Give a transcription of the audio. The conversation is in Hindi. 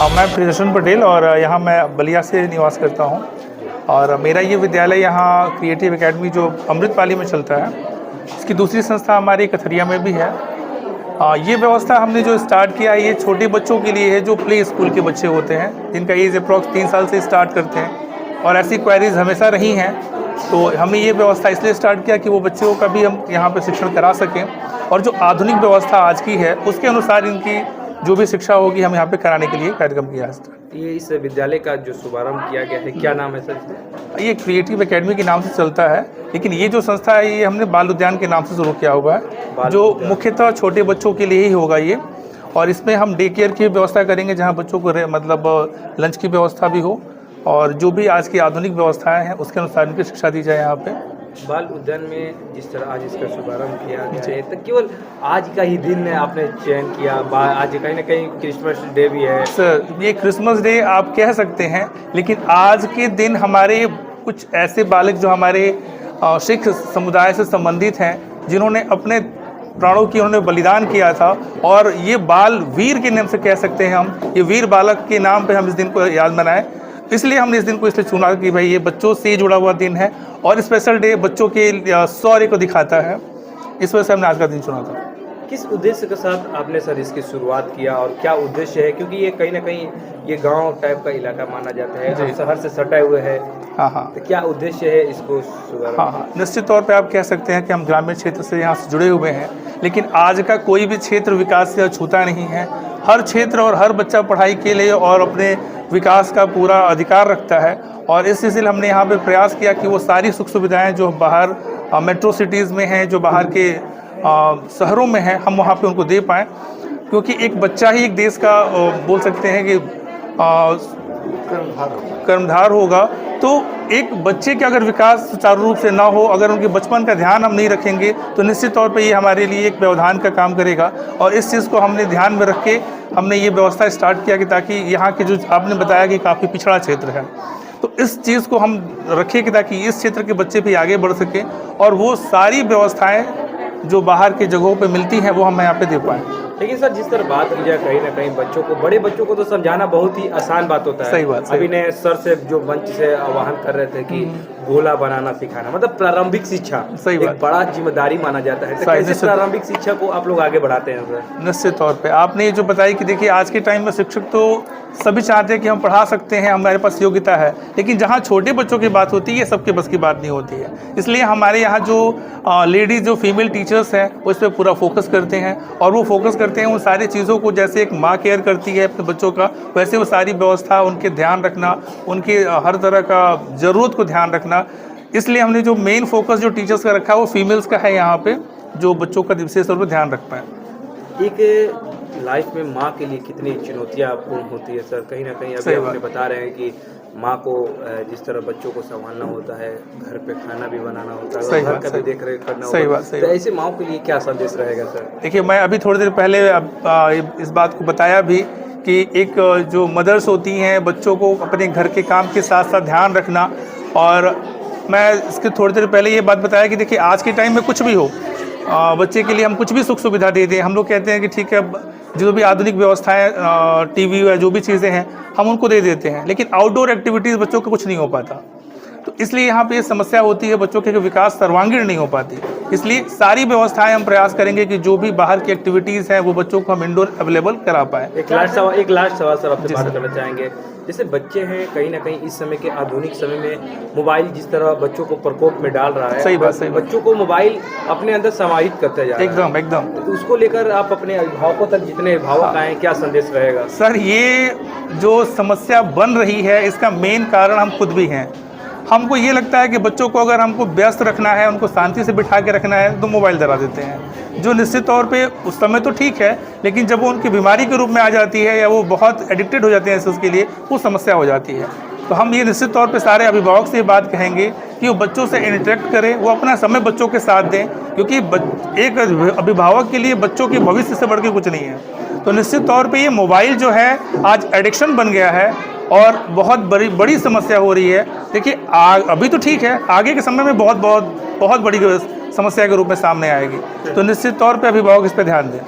मैं प्रियदर्शन पटेल और यहाँ मैं बलिया से निवास करता हूँ और मेरा ये विद्यालय यहाँ क्रिएटिव एकेडमी जो अमृतपाली में चलता है, इसकी दूसरी संस्था हमारी कथरिया में भी है। ये व्यवस्था हमने जो स्टार्ट किया है ये छोटे बच्चों के लिए है जो प्ले स्कूल के बच्चे होते हैं, जिनका एज अप्रॉक्स 3 साल से स्टार्ट करते हैं और ऐसी क्वेरीज हमेशा रही हैं। तो हमने ये व्यवस्था इसलिए स्टार्ट किया कि वो बच्चों का भी हम यहाँ पे शिक्षण करा सकें और जो आधुनिक व्यवस्था आज की है उसके अनुसार इनकी जो भी शिक्षा होगी हम यहाँ पे कराने के लिए कार्यक्रम किया है। ये इस विद्यालय का जो शुभारंभ किया गया है, क्या नाम है सर? ये क्रिएटिव एकेडमी के नाम से चलता है, लेकिन ये जो संस्था है ये हमने बाल उद्यान के नाम से शुरू किया हुआ है, जो मुख्यतः छोटे बच्चों के लिए ही होगा ये। और इसमें हम डे केयर की व्यवस्था करेंगे जहाँ बच्चों को मतलब लंच की व्यवस्था भी हो और जो भी आज की आधुनिक व्यवस्थाएं हैं उसके अनुसार इनकी शिक्षा दी जाए। यहाँ पे बाल उद्यान में जिस तरह आज इसका शुभारंभ किया गया है, तो केवल आज का ही दिन आपने चयन किया, आज कहीं ना कहीं क्रिसमस डे भी है सर। ये क्रिसमस डे आप कह सकते हैं, लेकिन आज के दिन हमारे कुछ ऐसे बालक जो हमारे सिख समुदाय से संबंधित हैं, जिन्होंने अपने प्राणों की उन्होंने बलिदान किया था और ये बाल वीर के नाम से कह सकते हैं हम, ये वीर बालक के नाम पे हम इस दिन को याद मनाएं। इसलिए हमने इस दिन को इसलिए चुना कि भाई ये बच्चों से जुड़ा हुआ दिन है और स्पेशल डे बच्चों के शौर्य को दिखाता है, इस वजह से हमने आज का दिन चुना था। किस उद्देश्य के साथ आपने सर इसकी शुरुआत किया और क्या उद्देश्य है, क्योंकि ये कहीं ना कहीं ये गांव टाइप का इलाका माना जाता है, जो शहर से सटे हुए है। हाँ, तो क्या उद्देश्य है इसको शुरुआत? हाँ, निश्चित तौर पे आप कह सकते हैं कि हम ग्रामीण क्षेत्र से यहाँ से जुड़े हुए हैं, लेकिन आज का कोई भी क्षेत्र विकास से छूता नहीं है। हर क्षेत्र और हर बच्चा पढ़ाई के लिए और अपने विकास का पूरा अधिकार रखता है और इस सिलसिले हमने यहाँ पे प्रयास किया कि वो सारी सुख सुविधाएं जो बाहर मेट्रो सिटीज़ में हैं, जो बाहर के शहरों में हैं, हम वहाँ पे उनको दे पाएँ, क्योंकि एक बच्चा ही एक देश का बोल सकते हैं कि कर्मधार होगा। तो एक बच्चे का अगर विकास सुचारू रूप से ना हो, अगर उनके बचपन का ध्यान हम नहीं रखेंगे तो निश्चित तौर पे ये हमारे लिए एक व्यवधान का काम करेगा और इस चीज़ को हमने ध्यान में रख के हमने ये व्यवस्था स्टार्ट किया कि ताकि यहाँ के जो आपने बताया कि काफ़ी पिछड़ा क्षेत्र है, तो इस चीज़ को हम रखें कि ताकि इस क्षेत्र के बच्चे भी आगे बढ़ सकें और वो सारी व्यवस्थाएँ जो बाहर की जगहों पे मिलती हैं वो हम यहाँ पे दे पाएँ। लेकिन सर जिस तरह बात की जाए, कहीं ना कहीं बच्चों को, बड़े बच्चों को तो समझाना बहुत ही आसान बात होता है। सही बात। अभी ने सर से जो मंच से आह्वान कर रहे थे कि गोला बनाना सिखाना, मतलब प्रारंभिक शिक्षा सही एक बड़ा जिम्मेदारी माना जाता है। तो कैसे प्रारंभिक शिक्षा को आप लोग आगे बढ़ाते हैं सर? निश्चित तौर पे आपने ये जो बताई कि देखिए आज के टाइम में शिक्षक तो सभी चाहते हैं कि हम पढ़ा सकते हैं, हमारे पास योग्यता है, लेकिन जहाँ छोटे बच्चों की बात होती है ये सबके बस की बात नहीं होती है। इसलिए हमारे यहाँ जो लेडीज़ जो फीमेल टीचर्स हैं वो इस पर पूरा फोकस करते हैं और वो फोकस करते हैं उन सारी चीज़ों को, जैसे एक माँ केयर करती है अपने बच्चों का, वैसे वो सारी व्यवस्था, उनके ध्यान रखना, उनके हर तरह का ज़रूरत को ध्यान रखना। इसलिए हमने जो मेन फोकस जो टीचर्स का रखा है वो फीमेल्स का है यहाँ पे, जो बच्चों का विशेष तौर पर ध्यान रख पाए। एक लाइफ में माँ के लिए कितनी चुनौतियाँ पूर्ण होती है सर? कहीं ना कहीं अभी आपने बता रहे हैं कि माँ को जिस तरह बच्चों को संभालना होता है, घर पे खाना भी बनाना होता है, घर का भी देख रेख करना होता है, तो ऐसे माँ के लिए क्या संदेश रहेगा सर? देखिए मैं अभी थोड़ी देर पहले इस बात को बताया भी कि एक जो मदर्स होती हैं बच्चों को अपने घर के काम के साथ साथ ध्यान रखना, और मैं इसके थोड़ी देर पहले ये बात बताया कि देखिए आज के टाइम में कुछ भी हो, बच्चे के लिए हम कुछ भी सुख सुविधा दे दें। हम लोग कहते हैं कि ठीक है जो भी आधुनिक व्यवस्थाएं टीवी या जो भी चीज़ें हैं हम उनको दे देते हैं, लेकिन आउटडोर एक्टिविटीज़ बच्चों को कुछ नहीं हो पाता। तो इसलिए यहाँ पे ये समस्या होती है, बच्चों के विकास सर्वांगीण नहीं हो पाती। इसलिए सारी व्यवस्थाएं हम प्रयास करेंगे कि जो भी बाहर की एक्टिविटीज़ हैं वो बच्चों को हम इंडोर अवेलेबल करा पाएँ। एक लास्ट सवाल सर आपसे बात करना चाहेंगे। जैसे बच्चे हैं, कहीं ना कहीं इस समय के आधुनिक समय में मोबाइल जिस तरह बच्चों को प्रकोप में डाल रहा है, सही बात, बच्चों को मोबाइल अपने अंदर समाहित करते जा रहा है। एकदम। तो उसको लेकर आप अपने अभिभावकों तक, जितने अभिभावक आए, क्या संदेश रहेगा सर? ये जो समस्या बन रही है इसका मेन कारण हम खुद भी हैं। हमको ये लगता है कि बच्चों को अगर हमको व्यस्त रखना है, उनको शांति से बिठा के रखना है तो मोबाइल धरा देते हैं, जो निश्चित तौर पे उस समय तो ठीक है, लेकिन जब वो उनकी बीमारी के रूप में आ जाती है या वो बहुत एडिक्टेड हो जाते हैं इस चीज़ के लिए, वो समस्या हो जाती है। तो हम ये निश्चित तौर पे सारे अभिभावक से ये बात कहेंगे कि वो बच्चों से इंटरेक्ट करें, वो अपना समय बच्चों के साथ दें, क्योंकि एक अभिभावक के लिए बच्चों के भविष्य से बढ़ के कुछ नहीं है। तो निश्चित तौर पे ये मोबाइल जो है आज एडिक्शन बन गया है और बहुत बड़ी समस्या हो रही है। देखिए अभी तो ठीक है, आगे के समय में बहुत बड़ी समस्या के रूप में सामने आएगी। तो निश्चित तौर पे अभिभावक इस पर ध्यान दें।